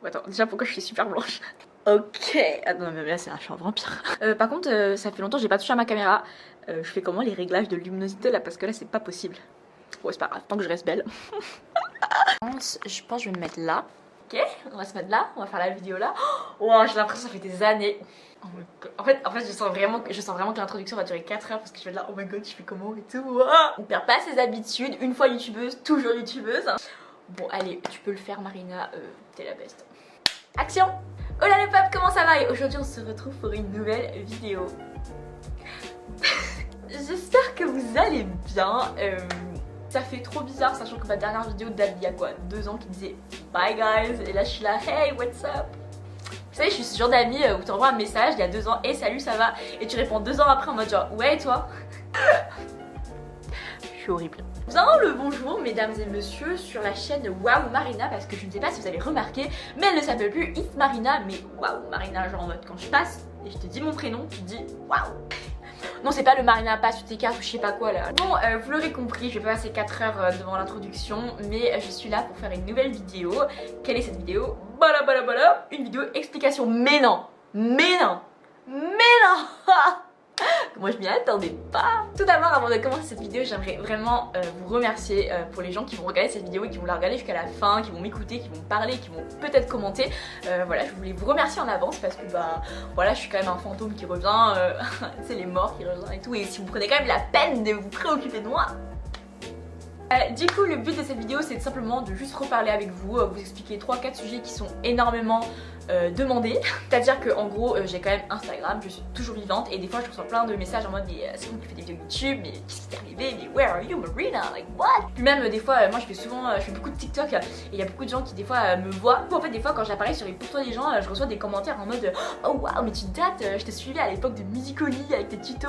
Attends, déjà pourquoi je suis super blanche? Ok. Ah non mais là je suis un vampire. Par contre ça fait longtemps que j'ai pas touché à ma caméra. Je fais comment les réglages de luminosité là parce que là c'est pas possible. Bon c'est pas grave, tant que je reste belle. Je pense que je vais me mettre là. Ok, on va se mettre là, on va faire la vidéo là. Oh, wow, j'ai l'impression que ça fait des années. Oh my god. En fait je sens vraiment que l'introduction va durer 4 heures parce que je vais être là, oh my god, je fais comment et tout. Ah, on perd pas ses habitudes, une fois youtubeuse, toujours youtubeuse. Bon allez, tu peux le faire Marina, t'es la best. Action! Hola les potes, comment ça va? Et aujourd'hui on se retrouve pour une nouvelle vidéo. J'espère que vous allez bien. Ça fait trop bizarre sachant que ma dernière vidéo date d'il y a quoi 2 ans qui disait bye guys et là je suis là hey what's up. Vous savez je suis ce genre d'amie où tu envoies un message il y a 2 ans et salut ça va et tu réponds 2 ans après en mode genre ouais et toi. Je suis horrible. Bien le bonjour mesdames et messieurs sur la chaîne Waouh Marina parce que je ne sais pas si vous avez remarqué mais elle ne s'appelle plus It's Marina mais Waouh Marina genre en mode quand je passe et je te dis mon prénom tu te dis waouh. Non c'est pas le Marina passe sur tes cartes ou je sais pas quoi là. Bon vous l'aurez compris je vais pas passer 4 heures devant l'introduction mais je suis là pour faire une nouvelle vidéo. Quelle est cette vidéo? Bala une vidéo explication mais non. Moi je m'y attendais pas. Tout d'abord avant de commencer cette vidéo j'aimerais vraiment vous remercier pour les gens qui vont regarder cette vidéo et qui vont la regarder jusqu'à la fin, qui vont m'écouter, qui vont parler, qui vont peut-être commenter. Voilà je voulais vous remercier en avance parce que bah voilà je suis quand même un fantôme qui revient, c'est les morts qui reviennent et tout et si vous prenez quand même la peine de vous préoccuper de moi. Du coup le but de cette vidéo c'est simplement de juste reparler avec vous, vous expliquer 3-4 sujets qui sont énormément demandés. C'est à dire que en gros j'ai quand même Instagram, je suis toujours vivante et des fois je reçois plein de messages en mode mais c'est bon tu fais des vidéos YouTube mais qu'est-ce qui t'est arrivé, mais where are you Marina, like what. Puis même des fois moi je fais beaucoup de TikTok et il y a beaucoup de gens qui des fois me voient. En fait des fois quand j'apparais sur les pour toi des gens je reçois des commentaires en mode oh waouh mais tu dates, je t'ai suivi à l'époque de Musically avec tes tutos.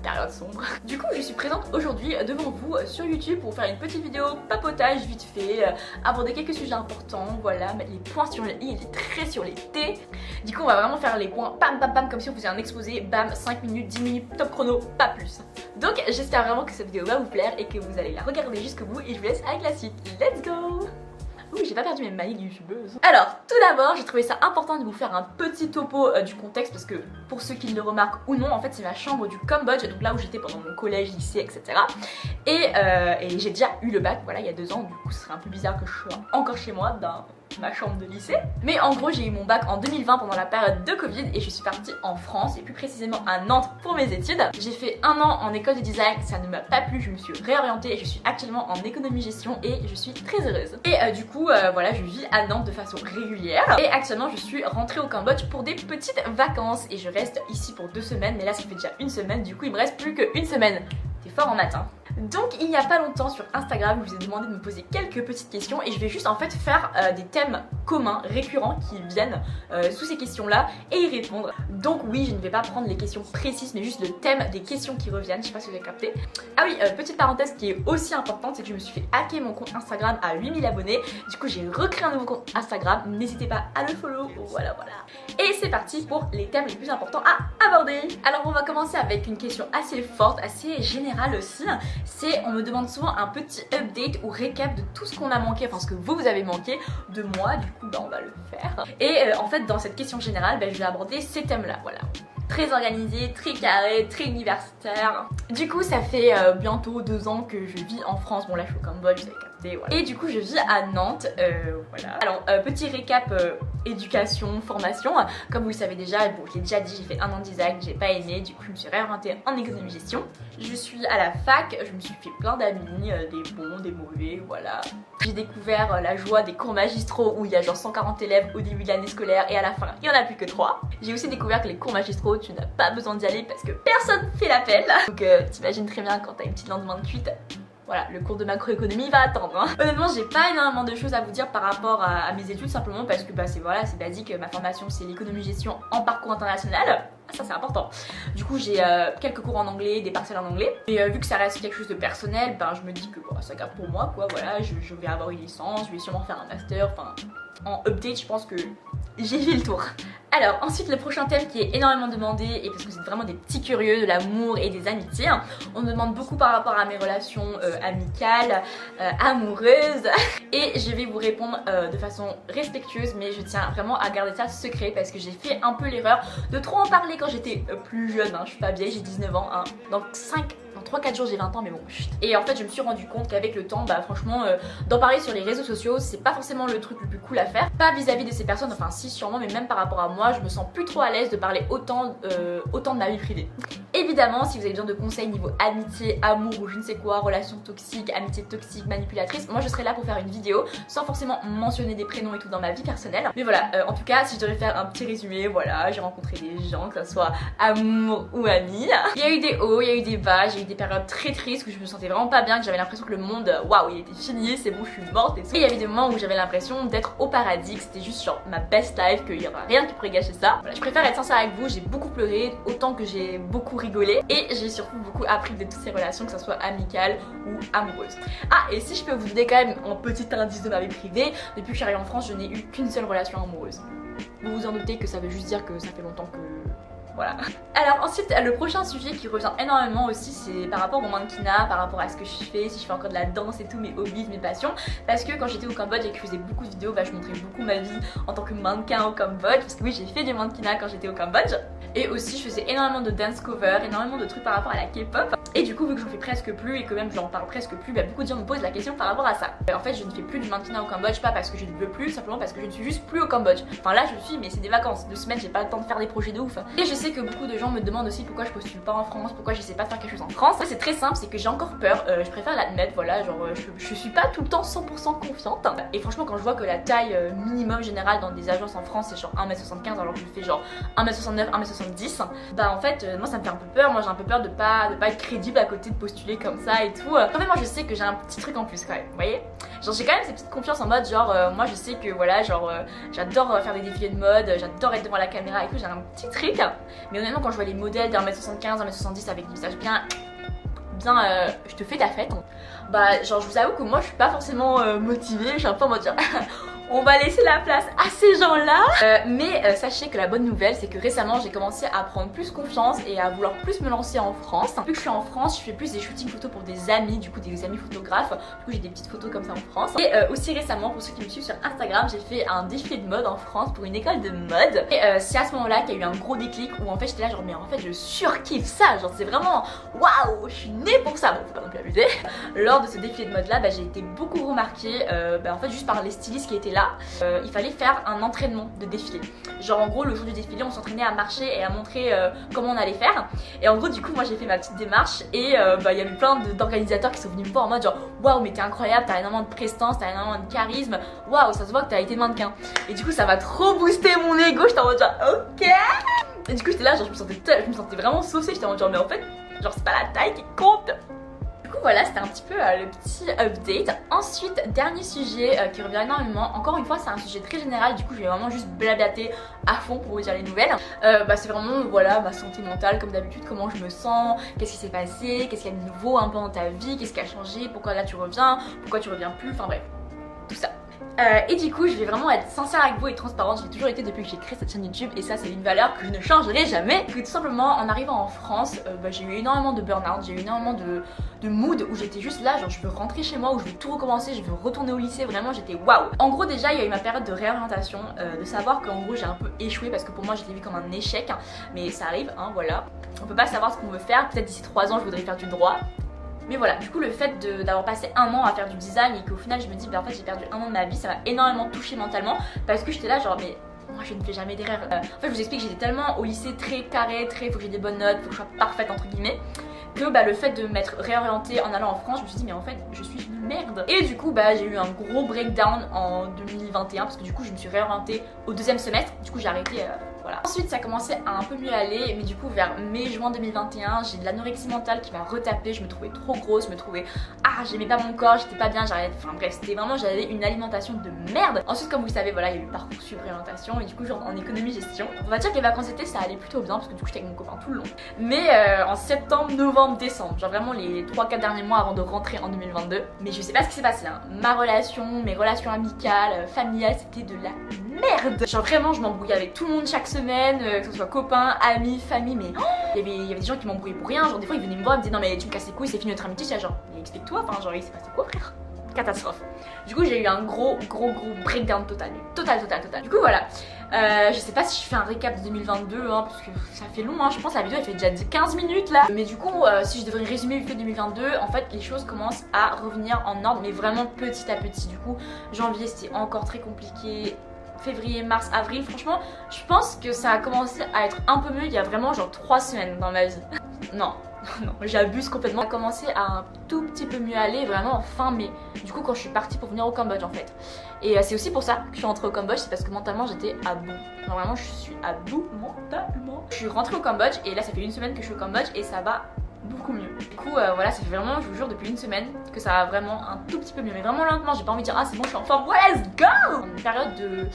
Période sombre. Du coup je suis présente aujourd'hui devant vous sur YouTube pour faire une petite vidéo papotage vite fait, aborder quelques sujets importants, voilà, mettre les points sur les i et les traits sur les t. Du coup on va vraiment faire les points pam pam pam comme si on faisait un exposé, bam 5 minutes, 10 minutes, top chrono, pas plus. Donc j'espère vraiment que cette vidéo va vous plaire et que vous allez la regarder jusqu'au bout et je vous laisse avec la suite. Let's go! Ouh, j'ai pas perdu mes manies de youtubeuse. Alors, tout d'abord, j'ai trouvé ça important de vous faire un petit topo du contexte parce que pour ceux qui le remarquent ou non, en fait c'est ma chambre du Cambodge, donc là où j'étais pendant mon collège, lycée, etc. Et j'ai déjà eu le bac, voilà, il y a 2 ans, du coup ce serait un peu bizarre que je sois encore chez moi dans ma chambre de lycée. Mais en gros j'ai eu mon bac en 2020 pendant la période de Covid et je suis partie en France et plus précisément à Nantes pour mes études. J'ai fait 1 an en école de design, ça ne m'a pas plu, je me suis réorientée et je suis actuellement en économie-gestion et je suis très heureuse. Et du coup voilà je vis à Nantes de façon régulière et actuellement je suis rentrée au Cambodge pour des petites vacances et je reste ici pour 2 semaines mais là ça fait déjà 1 semaine du coup il me reste plus qu'1 semaine. T'es fort en maths hein. Donc il n'y a pas longtemps sur Instagram je vous ai demandé de me poser quelques petites questions et je vais juste en fait faire des thèmes communs, récurrents qui viennent sous ces questions là et y répondre. Donc oui je ne vais pas prendre les questions précises mais juste le thème des questions qui reviennent, je sais pas si vous avez capté. Ah oui petite parenthèse qui est aussi importante c'est que je me suis fait hacker mon compte Instagram à 8000 abonnés. Du coup j'ai recréé un nouveau compte Instagram, n'hésitez pas à le follow, voilà. Et c'est parti pour les thèmes les plus importants à aborder. Alors on va commencer avec une question assez forte, assez générale aussi. C'est, on me demande souvent un petit update ou récap de tout ce qu'on a manqué, enfin ce que vous avez manqué de moi, du coup bah on va le faire. Et en fait dans cette question générale, bah, je vais aborder ces thèmes là, voilà. Très organisé, très carré, très universitaire. Du coup ça fait bientôt 2 ans que je vis en France, bon là je suis au Cambodge, vous avez capté, voilà. Et du coup je vis à Nantes, voilà. Alors petit récap éducation, formation, comme vous le savez déjà, bon je l'ai déjà dit, j'ai fait 1 an de design, j'ai pas aimé, du coup je me suis réorientée en économie gestion. Je suis à la fac, je me suis fait plein d'amis, des bons, des mauvais, voilà. J'ai découvert la joie des cours magistraux où il y a genre 140 élèves au début de l'année scolaire et à la fin il y en a plus que 3. J'ai aussi découvert que les cours magistraux tu n'as pas besoin d'y aller parce que personne fait l'appel. Donc t'imagines très bien quand t'as une petite lendemain de cuite. Voilà, le cours de macroéconomie va attendre hein. Honnêtement j'ai pas énormément de choses à vous dire par rapport à mes études simplement parce que bah, c'est basique, ma formation c'est l'économie gestion en parcours international. Ça c'est important. Du coup j'ai quelques cours en anglais, des partiels en anglais. Et vu que ça reste quelque chose de personnel, ben je me dis que ça garde pour moi quoi, voilà, je vais avoir une licence, je vais sûrement faire un master, enfin en update je pense que j'ai fait le tour. Alors ensuite le prochain thème qui est énormément demandé, et parce que c'est vraiment des petits curieux de l'amour et des amitiés, on me demande beaucoup par rapport à mes relations amicales, amoureuses, et je vais vous répondre de façon respectueuse, mais je tiens vraiment à garder ça secret parce que j'ai fait un peu l'erreur de trop en parler quand j'étais plus jeune, je suis pas vieille, j'ai 19 ans, donc 3-4 jours j'ai 20 ans mais bon chut. Et en fait je me suis rendu compte qu'avec le temps franchement d'en parler sur les réseaux sociaux c'est pas forcément le truc le plus cool à faire. Pas vis-à-vis de ces personnes, enfin si sûrement, mais même par rapport à moi je me sens plus trop à l'aise de parler autant de ma vie privée. Évidemment si vous avez besoin de conseils niveau amitié, amour ou je ne sais quoi, relations toxiques, amitié toxique, manipulatrice, moi je serai là pour faire une vidéo sans forcément mentionner des prénoms et tout dans ma vie personnelle. Mais voilà, en tout cas si je devais faire un petit résumé, voilà, j'ai rencontré des gens, que ce soit amour ou amis. Il y a eu des hauts, il y a eu des bas, j'ai eu des périodes très tristes où je me sentais vraiment pas bien, que j'avais l'impression que le monde, waouh, il était fini, c'est bon, je suis morte et tout. Et il y avait des moments où j'avais l'impression d'être au paradis, que c'était juste genre ma best life, qu'il y aura rien qui pourrait gâcher ça. Voilà, je préfère être sincère avec vous, j'ai beaucoup pleuré, autant que j'ai beaucoup rigolé, et j'ai surtout beaucoup appris de toutes ces relations, que ce soit amicales ou amoureuses. Ah, et si je peux vous donner quand même un petit indice de ma vie privée, depuis que je suis arrivée en France, je n'ai eu qu'une seule relation amoureuse. Vous vous en doutez que ça veut juste dire que ça fait longtemps que... Voilà. Alors ensuite le prochain sujet qui revient énormément aussi c'est par rapport au mannequinat, par rapport à ce que je fais, si je fais encore de la danse et tout, mes hobbies, mes passions. Parce que quand j'étais au Cambodge et que je faisais beaucoup de vidéos, je montrais beaucoup ma vie en tant que mannequin au Cambodge. Parce que oui j'ai fait du mannequinat quand j'étais au Cambodge. Et aussi je faisais énormément de dance cover, énormément de trucs par rapport à la K-pop. Et du coup vu que j'en fais presque plus et que même j'en parle presque plus, beaucoup de gens me posent la question par rapport à ça. En fait je ne fais plus du mannequinat au Cambodge, pas parce que je ne veux plus, simplement parce que je ne suis juste plus au Cambodge. Enfin là je suis, mais c'est des vacances, 2 semaines, j'ai pas le temps de faire des projets de ouf. Et je sais que beaucoup de gens me demandent aussi pourquoi je postule pas en France, pourquoi j'essaie pas de faire quelque chose en France. C'est très simple, c'est que j'ai encore peur, je préfère l'admettre, voilà, genre je suis pas tout le temps 100% confiante. Et franchement quand je vois que la taille minimum générale dans des agences en France c'est genre 1m75 alors que je fais genre 1m69, 1m70, en fait moi ça me fait un peu peur, moi j'ai un peu peur de pas être crédible à côté de postuler comme ça et tout. En fait moi je sais que j'ai un petit truc en plus quand même, vous voyez. Genre j'ai quand même cette petite confiance en mode genre moi je sais que voilà genre j'adore faire des défilés de mode, j'adore être devant la caméra et tout, j'ai un petit truc. Mais honnêtement quand je vois les modèles d'1m75, 1m70 avec des visages bien je te fais ta fête, genre je vous avoue que moi je suis pas forcément motivée, je suis un peu en mode genre on va laisser la place à ces gens-là. Mais sachez que la bonne nouvelle, c'est que récemment, j'ai commencé à prendre plus confiance et à vouloir plus me lancer en France. Depuis que je suis en France, je fais plus des shootings photos pour des amis, du coup des amis photographes. Du coup, j'ai des petites photos comme ça en France. Et aussi récemment, pour ceux qui me suivent sur Instagram, j'ai fait un défilé de mode en France pour une école de mode. Et c'est à ce moment-là qu'il y a eu un gros déclic où en fait j'étais là genre mais en fait je surkiffe ça, genre c'est vraiment waouh, je suis née pour ça. Bon, faut pas non plus abuser. Lors de ce défilé de mode là, j'ai été beaucoup remarquée en fait juste par les stylistes qui étaient là. Il fallait faire un entraînement de défilé. Genre en gros le jour du défilé on s'entraînait à marcher et à montrer comment on allait faire. Et en gros du coup moi j'ai fait ma petite démarche et il y avait plein d'organisateurs qui sont venus me voir en mode genre waouh mais t'es incroyable, t'as énormément de prestance, t'as énormément de charisme, waouh ça se voit que t'as été mannequin. Et du coup ça m'a trop boosté mon ego, j'étais en mode genre ok. Et du coup j'étais là genre je me sentais vraiment saucée, j'étais en mode genre mais en fait genre c'est pas la taille qui compte. Du coup voilà, c'était un petit peu le petit update. Ensuite, dernier sujet qui revient énormément. Encore une fois, c'est un sujet très général. Du coup, je vais vraiment juste blablater à fond pour vous dire les nouvelles. C'est vraiment voilà ma santé mentale comme d'habitude, comment je me sens, qu'est-ce qui s'est passé, qu'est-ce qu'il y a de nouveau un peu dans ta vie, qu'est-ce qui a changé, pourquoi là tu reviens, pourquoi tu reviens plus, enfin bref, tout ça. Et du coup je vais vraiment être sincère avec vous et transparente, j'ai toujours été depuis que j'ai créé cette chaîne YouTube et ça c'est une valeur que je ne changerai jamais. Que tout simplement en arrivant en France, j'ai eu énormément de burn-out, j'ai eu énormément de mood où j'étais juste là, genre je veux rentrer chez moi, où je veux tout recommencer, je veux retourner au lycée, vraiment j'étais waouh. En gros déjà il y a eu ma période de réorientation, de savoir qu'en gros j'ai un peu échoué parce que pour moi je l'ai vu comme un échec, mais ça arrive, voilà. On peut pas savoir ce qu'on veut faire, peut-être d'ici 3 ans je voudrais faire du droit. Mais voilà, du coup le fait d'avoir passé 1 an à faire du design et qu'au final je me dis en fait j'ai perdu 1 an de ma vie, ça m'a énormément touchée mentalement parce que j'étais là genre mais moi je ne fais jamais d'erreur. En fait je vous explique, j'étais tellement au lycée très carré, faut que j'ai des bonnes notes, faut que je sois parfaite entre guillemets, que le fait de m'être réorientée en allant en France, je me suis dit mais en fait je suis une merde. Et du coup j'ai eu un gros breakdown en 2021 parce que du coup je me suis réorientée au 2e semestre, du coup j'ai arrêté voilà. Ensuite ça a commencé à un peu mieux aller, mais du coup vers mai-juin 2021 j'ai de l'anorexie mentale qui m'a retapé, je me trouvais trop grosse, je me trouvais j'aimais pas mon corps, j'étais pas bien, j'arrêtais, enfin bref c'était vraiment, j'avais une alimentation de merde. Ensuite comme vous le savez voilà il y a eu Parcoursup réorientation et du coup genre en économie gestion, on va dire que les vacances d'été ça allait plutôt bien parce que du coup j'étais avec mon copain tout le long. Mais en septembre, novembre, décembre, genre vraiment les 3-4 derniers mois avant de rentrer en 2022, mais je sais pas ce qui s'est passé hein. Ma relation, mes relations amicales, familiales, c'était de la merde. Genre vraiment je m'embrouillais avec tout le monde chaque semaine, que ce soit copains, amis, famille, mais il y avait des gens qui m'embrouillaient pour rien. Genre des fois ils venaient me voir et me disaient non mais tu me casses les couilles, c'est fini notre amitié. J'étais genre mais explique-toi, enfin genre il s'est passé quoi frère? Catastrophe. Du coup j'ai eu un gros breakdown total. Du coup voilà, je sais pas si je fais un récap de 2022 hein, parce que ça fait long hein. Je pense que la vidéo elle fait déjà 15 minutes là. Mais du coup si je devrais résumer vite fait 2022, en fait les choses commencent à revenir en ordre mais vraiment petit à petit. Du coup janvier c'était encore très compliqué. Février, mars, avril, franchement je pense que ça a commencé à être un peu mieux il y a vraiment genre 3 semaines dans ma vie. Non, j'abuse complètement. Ça a commencé à un tout petit peu mieux aller vraiment en fin mai. Du coup quand je suis partie pour venir au Cambodge en fait. Et c'est aussi pour ça que je suis rentrée au Cambodge, c'est parce que mentalement j'étais à bout. Normalement je suis à bout mentalement. Je suis rentrée au Cambodge et là ça fait une semaine que je suis au Cambodge et ça va beaucoup mieux. Du coup voilà, ça fait vraiment, je vous jure, depuis une semaine que ça va vraiment un tout petit peu mieux. Mais vraiment lentement, j'ai pas envie de dire ah c'est bon je suis en forme, ouais let's go. Une période de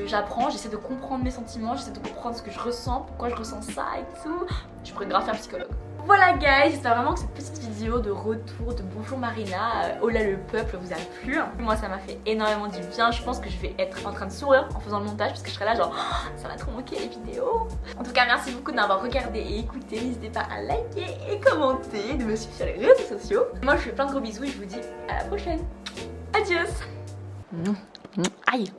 j'apprends, j'essaie de comprendre mes sentiments, j'essaie de comprendre ce que je ressens, pourquoi je ressens ça et tout. Je pourrais grave faire psychologue. Voilà guys, j'espère vraiment que cette petite vidéo de retour de bonjour Marina, oh là le peuple vous a plu. Moi ça m'a fait énormément du bien, je pense que je vais être en train de sourire en faisant le montage parce que je serai là genre oh, ça m'a trop manqué les vidéos. En tout cas merci beaucoup de m'avoir regardé et écouté, n'hésitez pas à liker et commenter, de me suivre sur les réseaux sociaux. Moi je vous fais plein de gros bisous et je vous dis à la prochaine. Adios. Aïe.